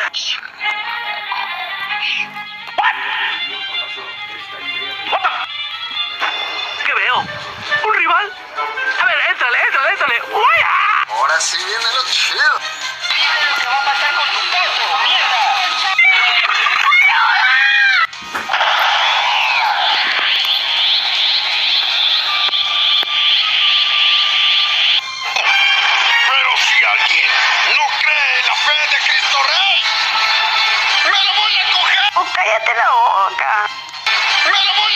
What the... ¿Qué veo? ¿Un rival? A ver, éntrale. ¡Uaya! Ahora sí viene lo chido. ¿Qué va a pasar con tu potro? ¡Mierda! Pero si alguien no cree en la fe de Cristo Rey, me lo voy a coger. ¡Oh, cállate la boca! Me lo voy